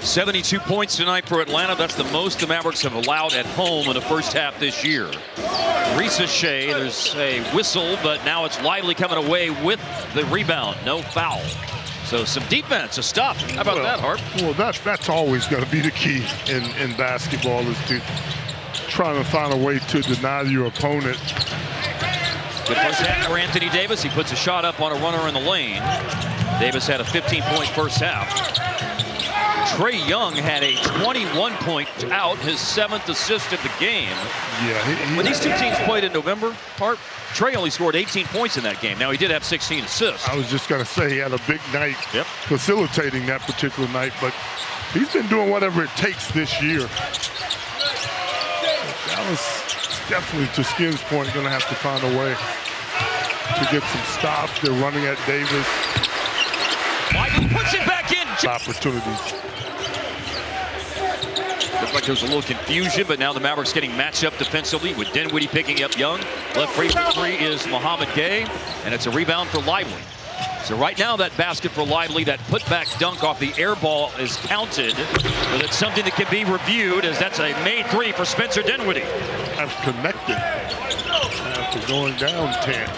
72 points tonight for Atlanta. That's the most the Mavericks have allowed at home in the first half this year. Ricochet, there's a whistle, but now it's Lively coming away with the rebound. No foul. So some defense, a stop. How about that, Hart? Well, that's always going to be the key in basketball, is to trying to find a way to deny your opponent. Good first half for Anthony Davis. He puts a shot up on a runner in the lane. Davis had a 15-point first half. Trae Young had a 21-point out, his 7th assist of the game. Yeah, when these two teams played in November, Hart, Trae only scored 18 points in that game. Now, he did have 16 assists. I was just going to say he had a big night facilitating that particular night, but he's been doing whatever it takes this year. Dallas, definitely, to Skin's point, going to have to find a way to get some stops. They're running at Davis. Lively puts it back in. Opportunities. Looks like there's a little confusion, but now the Mavericks getting matched up defensively with Dinwiddie picking up Young. Left free for three is Mohamed Gay, and it's a rebound for Lively. So right now that basket for Lively, that putback dunk off the air ball is counted, but it's something that can be reviewed, as that's a made three for Spencer Dinwiddie. That's connected after going down 10.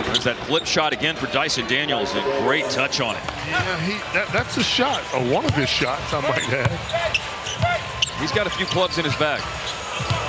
There's that flip shot again for Dyson Daniels, a great touch on it. Yeah, that's a shot, or one of his shots, I might add. He's got a few clubs in his bag.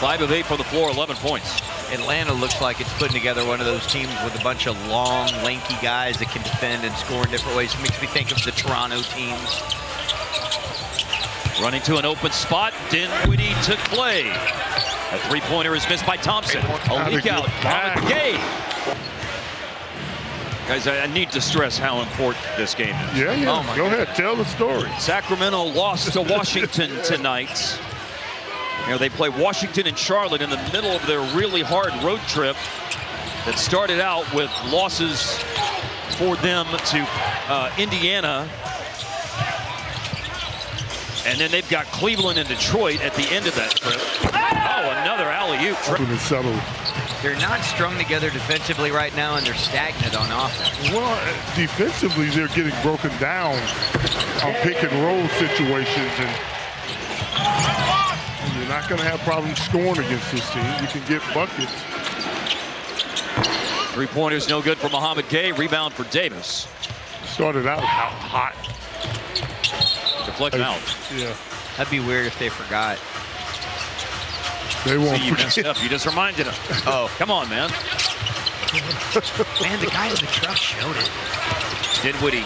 5 of 8 from the floor, 11 points. Atlanta looks like it's putting together one of those teams with a bunch of long, lanky guys that can defend and score in different ways. It makes me think of the Toronto teams. Running to an open spot, Dinwiddie to play. A three-pointer is missed by Thompson. A leak out, Mohamed Gay. Guys, I need to stress how important this game is. Yeah. Oh Go ahead, tell the story. Sacramento lost to Washington tonight. You know, they play Washington and Charlotte in the middle of their really hard road trip that started out with losses for them to Indiana. And then they've got Cleveland and Detroit at the end of that trip. Oh, another alley-oop. They're not strung together defensively right now, and they're stagnant on offense. Well, defensively, they're getting broken down on pick and roll situations, and you're not going to have problems scoring against this team. You can get buckets. Three-pointers no good for Mohamed Gay. Rebound for Davis. Started out hot. Deflect out. Yeah. That'd be weird if they forgot. They won't forget. Messed up. You just reminded him. Oh, come on, man. Man, the guy in the truck showed it. Dinwiddie.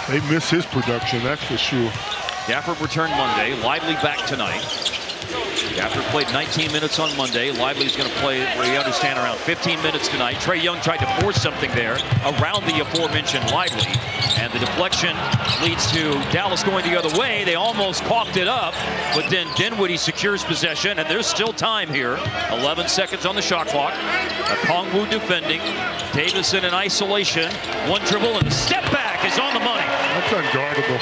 They miss his production, that's for sure. Gafford returned Monday. Lively back tonight. Gafford played 19 minutes on Monday. Lively's going to play, we understand, around 15 minutes tonight. Trae Young tried to force something there around the aforementioned Lively. And the deflection leads to Dallas going the other way. They almost coughed it up, but then Dinwiddie secures possession, and there's still time here. 11 seconds on the shot clock. Okongwu defending. Davis in isolation. One dribble, and the step back is on the money. That's unguardable.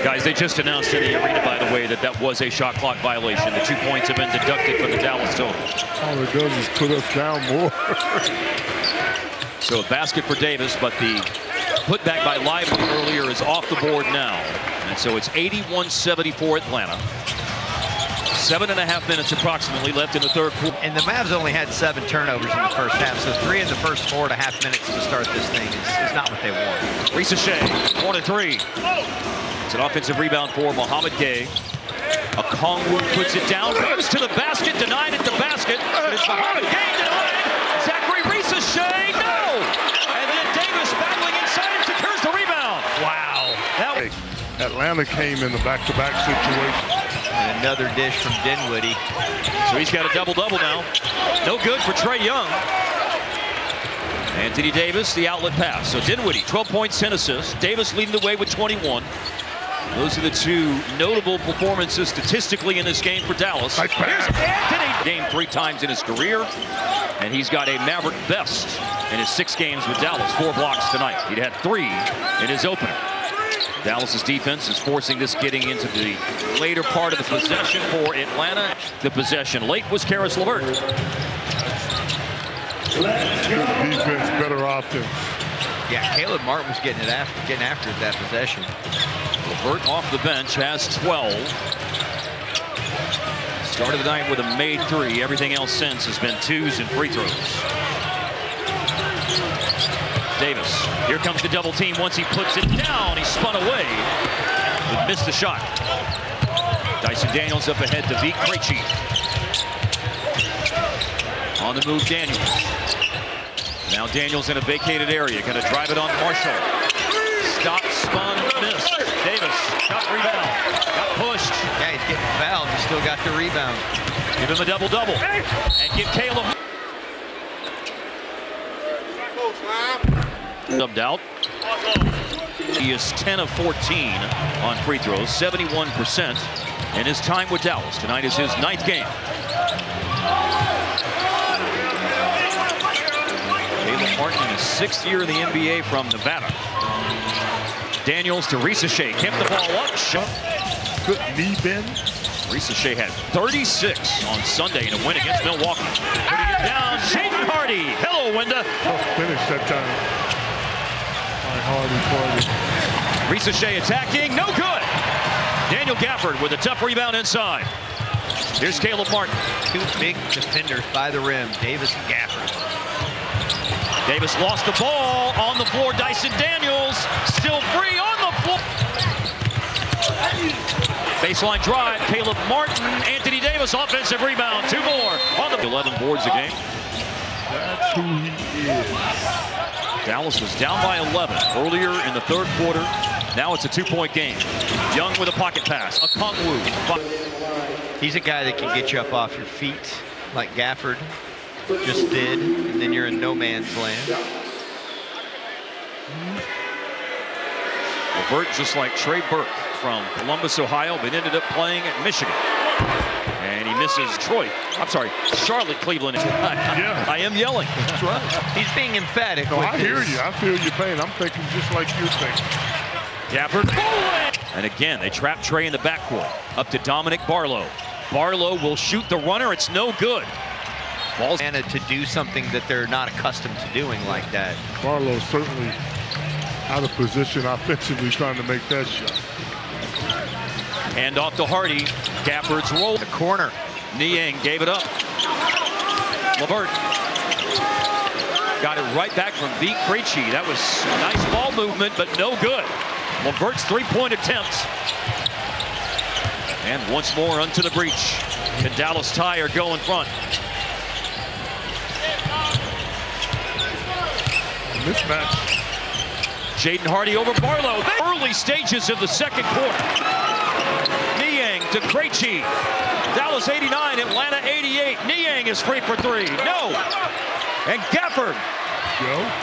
Guys, they just announced in the arena, by the way, that was a shot clock violation. The 2 points have been deducted from the Dallas total. All it does is put us down more. So a basket for Davis, but the putback by Lively earlier is off the board now. And so it's 81-74 Atlanta. 7.5 minutes approximately left in the third quarter. And the Mavs only had 7 turnovers in the first half, so 3 in the first 4.5 minutes to start this thing is not what they want. Ricochet, 1-3. It's an offensive rebound for Mohamed Gay. Okongwu puts it down, goes to the basket, denied at the basket. It's Mohamed Gay denied. Zachary Ricochet, no! And then Davis battling inside and secures the rebound. Wow. Atlanta came in the back-to-back situation. And another dish from Dinwiddie. So he's got a double-double now. No good for Trae Young. Anthony Davis, the outlet pass. So Dinwiddie, 12 points, 10 assists. Davis leading the way with 21. Those are the two notable performances statistically in this game for Dallas. Nice pass. Here's Anthony. Game 3 times in his career, and he's got a Maverick best in his 6 games with Dallas. 4 blocks tonight. He'd had 3 in his opener. Dallas's defense is forcing this getting into the later part of the possession for Atlanta. The possession late was Karis LeVert. Good defense, better offense. Yeah, Caleb Martin was getting after that possession. LeVert off the bench has 12. Started the night with a made 3. Everything else since has been 2s and free throws. Davis, here comes the double team. Once he puts it down, he spun away, but missed the shot. Dyson Daniels up ahead to Vik Krejci. On the move, Daniels. Now Daniels in a vacated area, going to drive it on Marshall. Stop, spun, missed. Davis, tough rebound, got pushed. Yeah, he's getting fouled, he still got the rebound. Give him a double-double, and give Caleb. Subbed out. He is 10 of 14 on free throws, 71%, in his time with Dallas. Tonight is his 9th game. Caleb Martin in his 6th year in the NBA from Nevada. Daniels to Risacher, kept the ball up, shot. Good knee bend. Risacher had 36 on Sunday in a win against Milwaukee. Putting it down, Jaden Hardy. Hello, Wenda. Tough finish that time. Hardy. Risacher attacking, no good. Daniel Gafford with a tough rebound inside. Here's Caleb Martin. 2 big defenders by the rim, Davis and Gafford. Davis lost the ball on the floor. Dyson Daniels still free on the floor. Baseline drive, Caleb Martin, Anthony Davis, offensive rebound. 2 more on the 11 boards a game. That's who he is. Dallas was down by 11 earlier in the 3rd quarter. Now it's a 2-point game. Young with a pocket pass. Okongwu. He's a guy that can get you up off your feet like Gafford just did, and then you're in no man's land. LeVert, just like Trey Burke from Columbus, Ohio, but ended up playing at Michigan. And he misses Charlotte, Cleveland. Yeah. I am yelling. That's right. He's being emphatic. No, with I hear his- you. I feel your pain. I'm thinking just like you're thinking. Gafford. And again, they trap Trey in the backcourt. Up to Dominic Barlow. Barlow will shoot the runner. It's no good. Ball's To do something that they're not accustomed to doing like that. Barlow's certainly out of position offensively trying to make that shot. hand off to Hardy. Gafford's roll. The corner. Niang gave it up. LeVert got it right back from Vik Krejci. That was a nice ball movement, but no good. LeVert's three-point attempts. And once more onto the breach. Can Dallas tie or go in front? Mismatch. Jaden Hardy over Barlow. Early stages of the second quarter. Niang to Krejci. Dallas 89, Atlanta 88. Niang is free for three. No. And Gafford,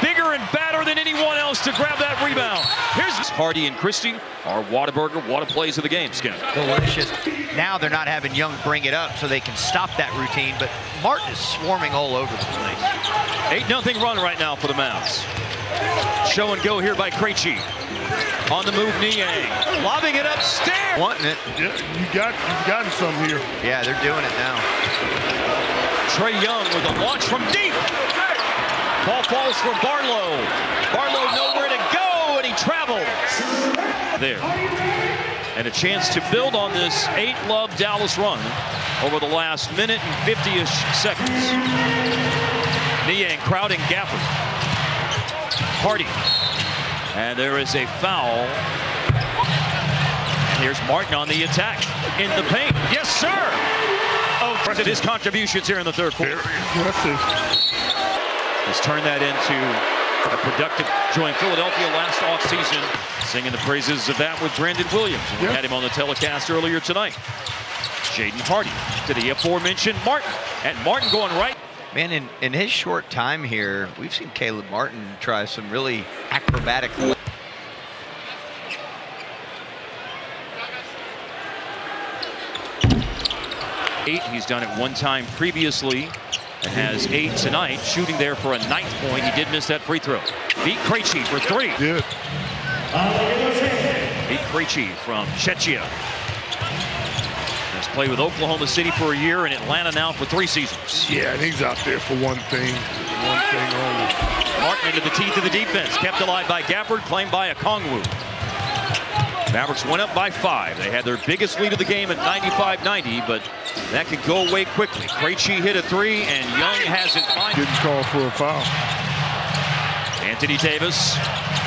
bigger and badder than anyone else to grab that rebound. Here's Hardy and Christie, our Whataburger Whata plays of the game, Skip. Delicious. Now they're not having Young bring it up so they can stop that routine, but Martin is swarming all over the place. 8-0 run right now for the Mavs. Show and go here by Krejci. On the move, Niang. Lobbing it upstairs. Wanting it. Yeah, you've gotten some here. Yeah, they're doing it now. Trae Young with a launch from deep. Ball falls for Barlow. Barlow nowhere to go, and he travels. There. And a chance to build on this 8-love Dallas run over the last minute and 50-ish seconds. Niang crowding Gafford. Hardy. And there is a foul. And here's Martin on the attack in the paint. Yes, sir. Oh, his contributions here in the third quarter. Has turned that into a productive. Joined Philadelphia last offseason, singing the praises of that with Brandon Williams. We had him on the telecast earlier tonight. Jaden Hardy to the aforementioned Martin. And Martin going right. Man, in his short time here, we've seen Caleb Martin try some really acrobatic. He's done it one time previously and has 8 tonight, shooting there for a 9th point. He did miss that free throw. Vik Krejci for 3. Good. He Krejci from Czechia. Has played with Oklahoma City for a year and Atlanta now for 3 seasons. Yeah, and he's out there for one thing only. Martin into the teeth of the defense, kept alive by Gafford, claimed by Okongwu. Mavericks went up by 5. They had their biggest lead of the game at 95-90, but that could go away quickly. Krejci hit a 3, and Young has it. Didn't call for a foul. Anthony Davis,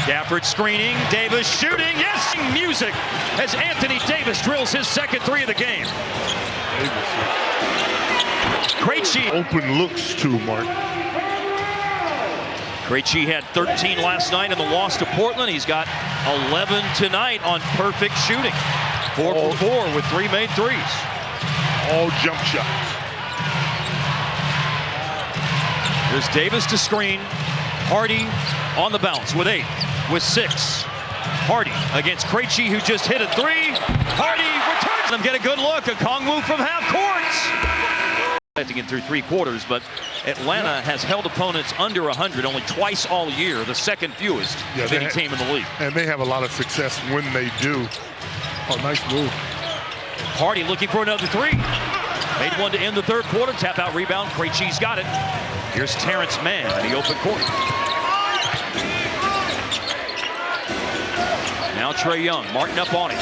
Gafford screening, Davis shooting, yes! Music as Anthony Davis drills his second 3 of the game. Krejci. Open looks too, Mark. Krejci had 13 last night in the loss to Portland. He's got 11 tonight on perfect shooting. 4 for 4 with 3 made threes. All jump shots. There's Davis to screen. Hardy on the bounce with 8, with 6. Hardy against Krejci, who just hit a 3. Hardy returns them. Get a good look. Okongwu from half court. To get through 3 quarters, but Atlanta has held opponents under 100 only twice all year, the second fewest of any team in the league. And they have a lot of success when they do. Oh, nice move. Hardy looking for another 3. Made one to end the 3rd quarter. Tap out rebound. Krejci's got it. Here's Terrence Mann in the open court. Now Trae Young. Martin up on him.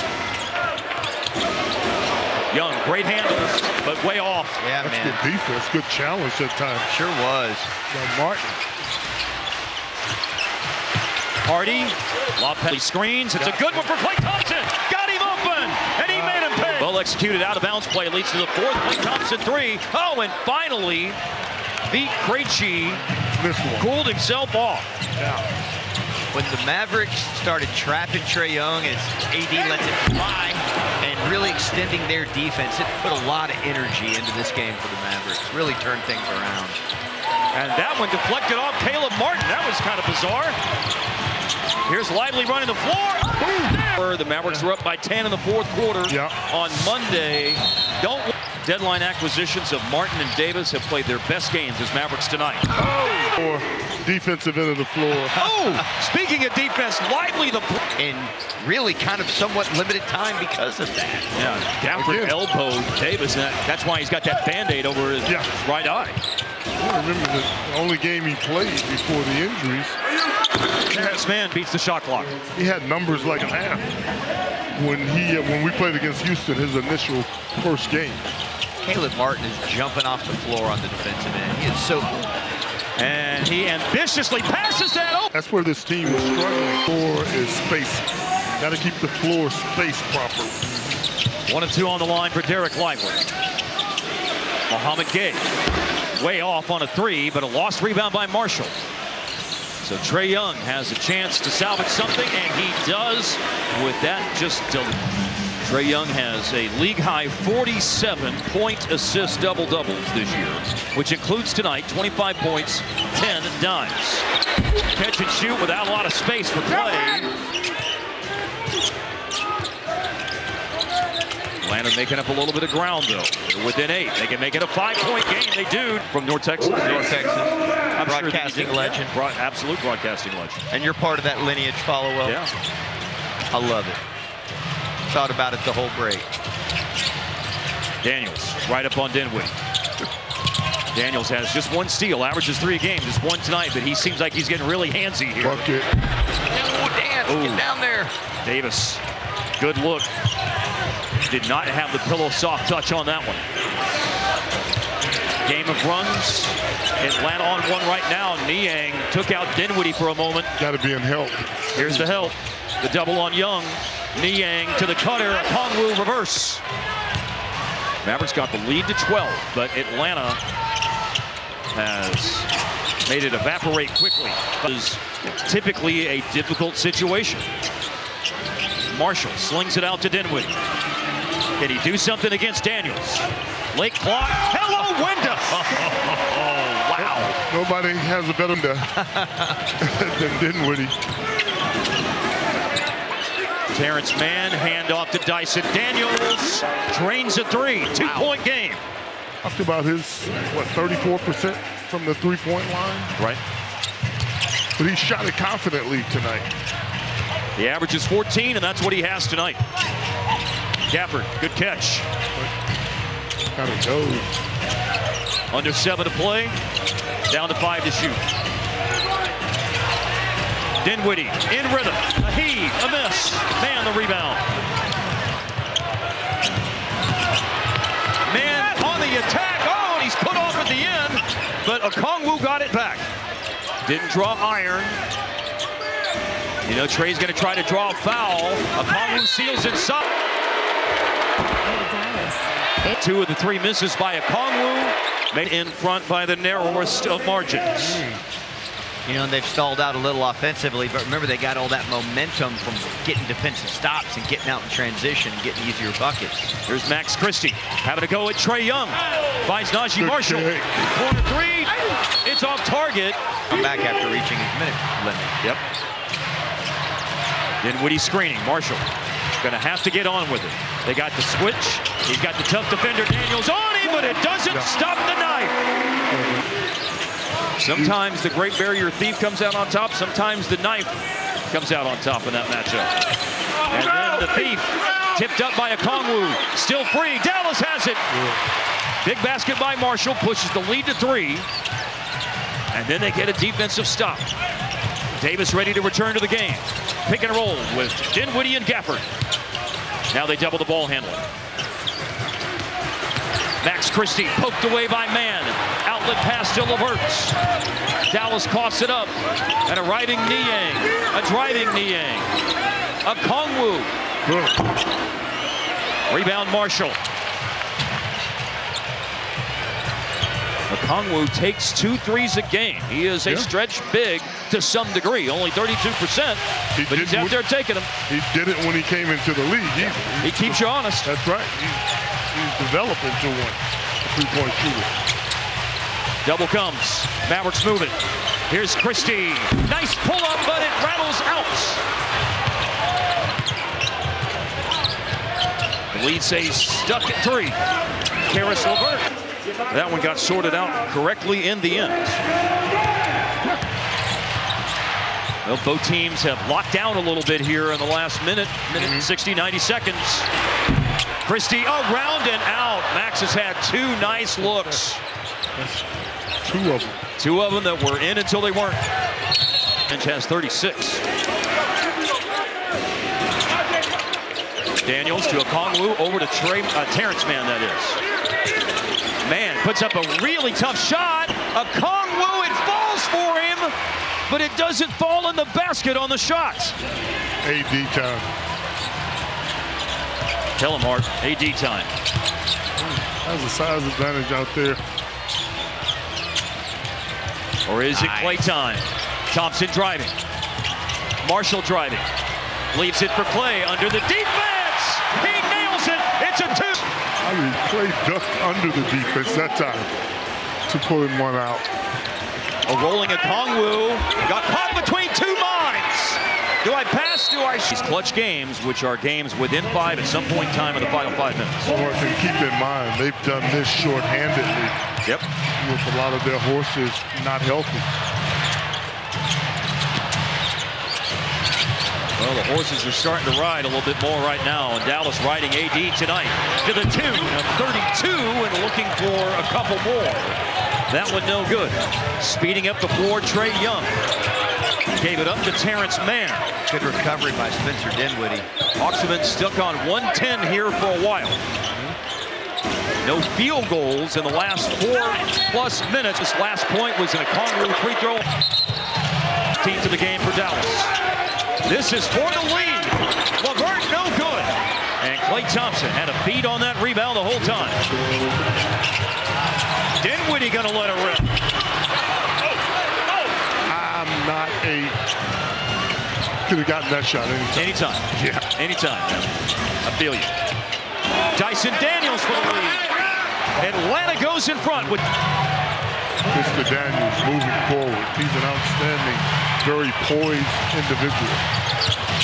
Young, great handles, but way off. Yeah, That's man. good defense, good challenge at times. Sure was. Now Martin. Hardy, Lopez screens. It's a good one for Klay Thompson. Got him open, and he made him pay. Well executed out of bounds play leads to the 4th. Klay Thompson 3. Oh, and finally, beat Krejci. Cooled himself off. Yeah. When the Mavericks started trapping Trae Young and AD lets it fly and really extending their defense, it put a lot of energy into this game for the Mavericks. Really turned things around. And that one deflected off Caleb Martin. That was kind of bizarre. Here's Lively running the floor. The Mavericks were up by 10 in the 4th quarter on Monday. Deadline acquisitions of Martin and Davis have played their best games as Mavericks tonight. Or defensive end of the floor. Oh, speaking of defense, Lively in really kind of somewhat limited time because of that. Yeah, Gafford elbowed Davis. That's why he's got that Band-Aid over his right eye. I remember the only game he played before the injuries. Terrence Mann beats the shot clock. He had numbers like a half when we played against Houston, his initial first game. Caleb Martin is jumping off the floor on the defensive end. He is so cool. And he ambitiously passes that open. That's where this team is struggling. Floor is spacing. Got to keep the floor spaced properly. 1 of 2 on the line for Derek Lively. Mohamed Gay way off on a 3, but a lost rebound by Marshall. So Trae Young has a chance to salvage something, and he does with that just Trae Young has a league-high 47 point assist double-doubles this year, which includes tonight 25 points, 10 dimes. Catch and shoot without a lot of space for Klay. Atlanta making up a little bit of ground, though. They're within 8. They can make it a 5-point game. They do. From North Texas. North Texas. I'm broadcasting sure legend. Absolute broadcasting legend. And you're part of that lineage, Followell. Yeah. I love it. Thought about it the whole break. Daniels right up on Dinwiddie. Daniels has just 1 steal, averages 3 a game, just 1 tonight, but he seems like he's getting really handsy here. Bucket. Oh, dance, get down there. Davis, good look. Did not have the pillow soft touch on that one. Game of runs. Atlanta on 1 right now. Niang took out Dinwiddie for a moment. Got to be in help. Here's the help. The double on Young. Niang to the cutter. Okongwu reverse. Mavericks got the lead to 12, but Atlanta has made it evaporate quickly. It is typically a difficult situation. Marshall slings it out to Dinwiddie. Can he do something against Daniels? Late clock. Hello, window. Oh, wow. Nobody has a better than Dinwiddie. Terrence Mann, handoff to Dyson Daniels. Drains a 3. 2-point game. Talked about his, 34% from the 3-point line? Right. But he shot it confidently tonight. He averages 14, and that's what he has tonight. Gafford, good catch. Kind of goes. Under 7 to play, down to 5 to shoot. Dinwiddie in rhythm, a heave, a miss. Man, the rebound. Man on the attack. Oh, and he's put off at the end, but Okongwu got it back. Didn't draw iron. You know, Trey's going to try to draw a foul. Okongwu seals inside. 2 of the 3 misses by Okongwu. Made in front by the narrowest of margins. You know, they've stalled out a little offensively, but remember they got all that momentum from getting defensive stops and getting out in transition, getting easier buckets. Here's Max Christie having to go at Trae Young. Finds Najee Marshall. Corner 3. It's off target. Come back after reaching his minute limit. Yep. Dinwiddie screening. Marshall going to have to get on with it. They got the switch. He's got the tough defender Daniels on him, but it doesn't stop the knife. Sometimes the Great Barrier Thief comes out on top. Sometimes the knife comes out on top in that matchup. And then the Thief tipped up by Okongwu. Still free. Dallas has it. Big basket by Marshall. Pushes the lead to 3. And then they get a defensive stop. Davis ready to return to the game. Pick and roll with Dinwiddie and Gafford. Now they double the ball handler. Max Christie poked away by Mann. Outlet pass to LeVerts. Dallas coughs it up. And a riding Niang. A driving Niang. Okongwu. Rebound Marshall. Okongwu takes 2 threes a game. He is a stretch big to some degree. Only 32%, but he's out there taking them. He did it when he came into the league. He keeps you honest. That's right. He's developed into one. A 3-point shooter. Double comes. Mavericks move it. Here's Christie. Nice pull-up, but it rattles out. The lead stays stuck at 3. Karis LeVert. That one got sorted out correctly in the end. Well, both teams have locked down a little bit here in the last minute and 60, 90 seconds. Christie around and out. Max has had 2 nice looks. That's 2 of them. 2 of them that were in until they weren't. Bench has 36. Daniels to Okongwu, over to Terrence Mann, that is. Mann puts up a really tough shot. Okongwu, it falls for him, but it doesn't fall in the basket on the shot. AD time. Tell him, Hart, AD time. Has a size advantage out there. Or is it Clay time? Thompson driving. Marshall driving. Leaves it for Clay under the defense. He nails it. It's a 2. I mean, Clay ducked under the defense that time to pulling one out. A rolling Okongwu got caught between 2 minds. Do I pass? Do I? These clutch games, which are games within 5 at some point in time in the final 5 minutes. Well, and keep in mind, they've done this shorthandedly. Yep. With a lot of their horses not healthy. Well, the horses are starting to ride a little bit more right now, and Dallas riding AD tonight to the tune of 32 and looking for a couple more. That one no good. Speeding up the floor, Trae Young. Gave it up to Terrence Mann. Good recovery by Spencer Dinwiddie. Hawks have been stuck on 110 here for a while. No field goals in the last 4+ minutes. This last point was an Okongwu free throw. Team to the game for Dallas. This is for the lead. LeVert, no good. And Klay Thompson had a beat on that rebound the whole time. Dinwiddie going to let it rip. I'm not a... Could have gotten that shot anytime. Anytime. Yeah. Anytime. I feel you. Dyson Daniels for the lead. Atlanta goes in front with... Mr. Daniels moving forward. He's an outstanding, very poised individual.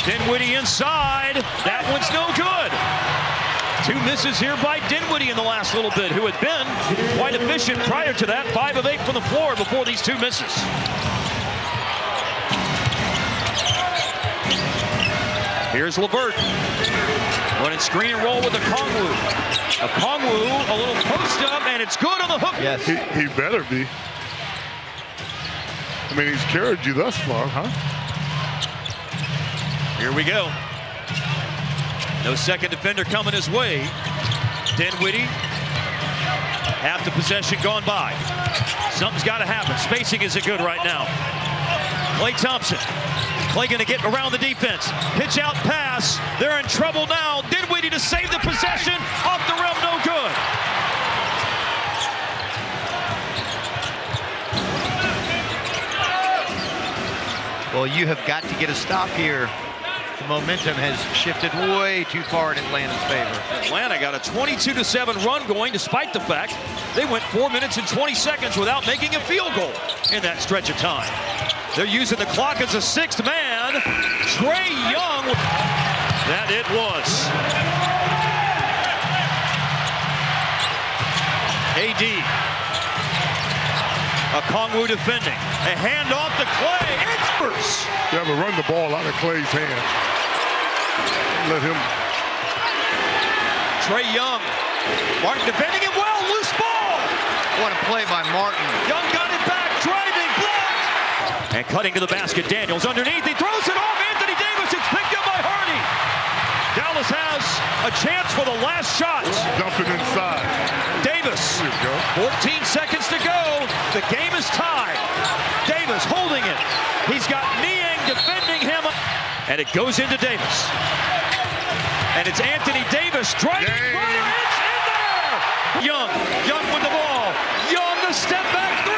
Dinwiddie inside. That one's no good. 2 misses here by Dinwiddie in the last little bit, who had been quite efficient prior to that. 5 of 8 from the floor before these 2 misses. Here's Levert. Running screen and roll with Okongwu. Okongwu, a little post up, and it's good on the hook. Yes. He better be. I mean, he's carried you thus far, huh? Here we go. No second defender coming his way. Dinwiddie. Half the possession gone by. Something's got to happen. Spacing isn't good right now. Klay Thompson. Klay going to get around the defense. Pitch out pass. They're in trouble now. Dinwiddie to save the possession. Off the rim, no good. Well, you have got to get a stop here. The momentum has shifted way too far in Atlanta's favor. Atlanta got a 22-7 run going, despite the fact they went 4 minutes and 20 seconds without making a field goal in that stretch of time. They're using the clock as a sixth man. Trae Young. That it was. AD. Okongwu defending. A handoff to Klay. It's first. You have to run the ball out of Klay's hand. Let him. Trae Young. Martin defending it well. Loose ball. What a play by Martin. Young got it back. Driving. Blocked. And cutting to the basket. Daniels underneath. He throws it off. Anthony Davis. It's picked up by Hardy. Dallas has a chance for the last shot. Dumping inside. Davis. There you go. 14 seconds to go. The game is tied. Davis holding it. He's got Niang defending him. And it goes into Davis. And it's Anthony Davis driving. It's in there. Young with the ball. Young, the step back three.